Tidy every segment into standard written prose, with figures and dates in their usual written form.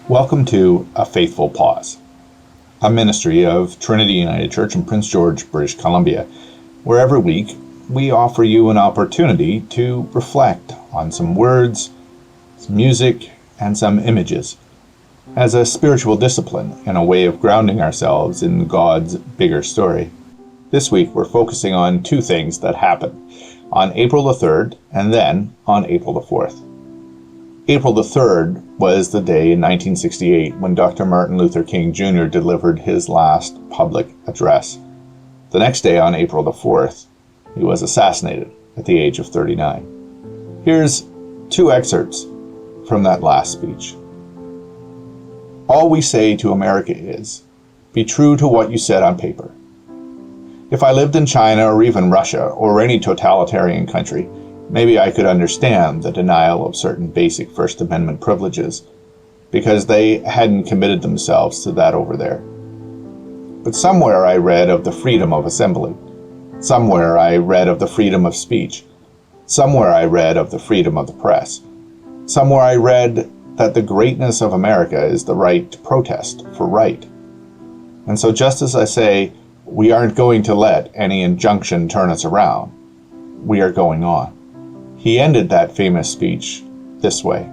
Welcome to A Faithful Pause, a ministry of Trinity United Church in Prince George, British Columbia, where every week we offer you an opportunity to reflect on some words, some music, and some images as a spiritual discipline and a way of grounding ourselves in God's bigger story. This week we're focusing on two things that happened on April the 3rd and then on April the 4th. April the 3rd was the day in 1968 when Dr. Martin Luther King Jr. delivered his last public address. The next day, on April the 4th, he was assassinated at the age of 39. Here's two excerpts from that last speech. All we say to America is, be true to what you said on paper. If I lived in China or even Russia or any totalitarian country, maybe I could understand the denial of certain basic First Amendment privileges because they hadn't committed themselves to that over there. But somewhere I read of the freedom of assembly. Somewhere I read of the freedom of speech. Somewhere I read of the freedom of the press. Somewhere I read that the greatness of America is the right to protest for right. And so just as I say, we aren't going to let any injunction turn us around, we are going on. He ended that famous speech this way.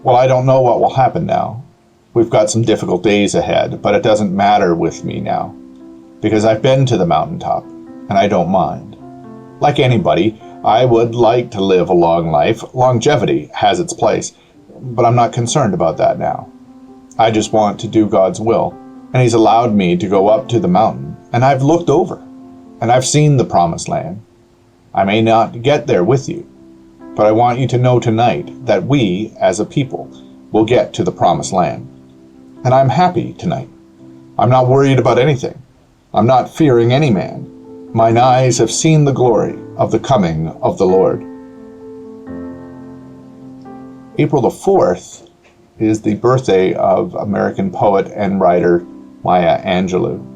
Well, I don't know what will happen now. We've got some difficult days ahead, but it doesn't matter with me now, because I've been to the mountaintop, and I don't mind. Like anybody, I would like to live a long life. Longevity has its place, but I'm not concerned about that now. I just want to do God's will, and He's allowed me to go up to the mountain, and I've looked over, and I've seen the promised land. I may not get there with you, but I want you to know tonight that we, as a people, will get to the promised land. And I'm happy tonight. I'm not worried about anything. I'm not fearing any man. Mine eyes have seen the glory of the coming of the Lord. April the 4th is the birthday of American poet and writer Maya Angelou.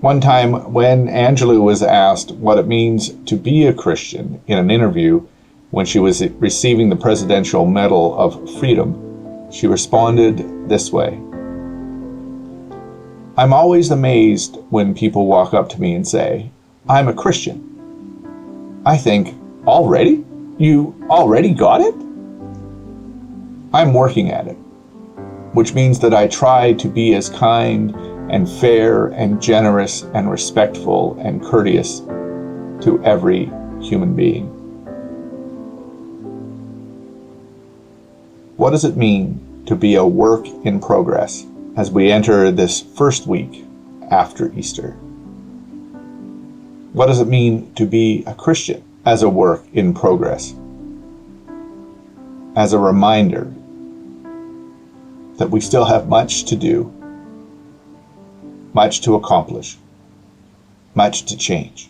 One time when Angelou was asked what it means to be a Christian in an interview when she was receiving the Presidential Medal of Freedom, she responded this way. I'm always amazed when people walk up to me and say, I'm a Christian. I think, already? You already got it? I'm working at it, which means that I try to be as kind and fair and generous and respectful and courteous to every human being. What does it mean to be a work in progress as we enter this first week after Easter? What does it mean to be a Christian as a work in progress? As a reminder that we still have much to do, much to accomplish, much to change.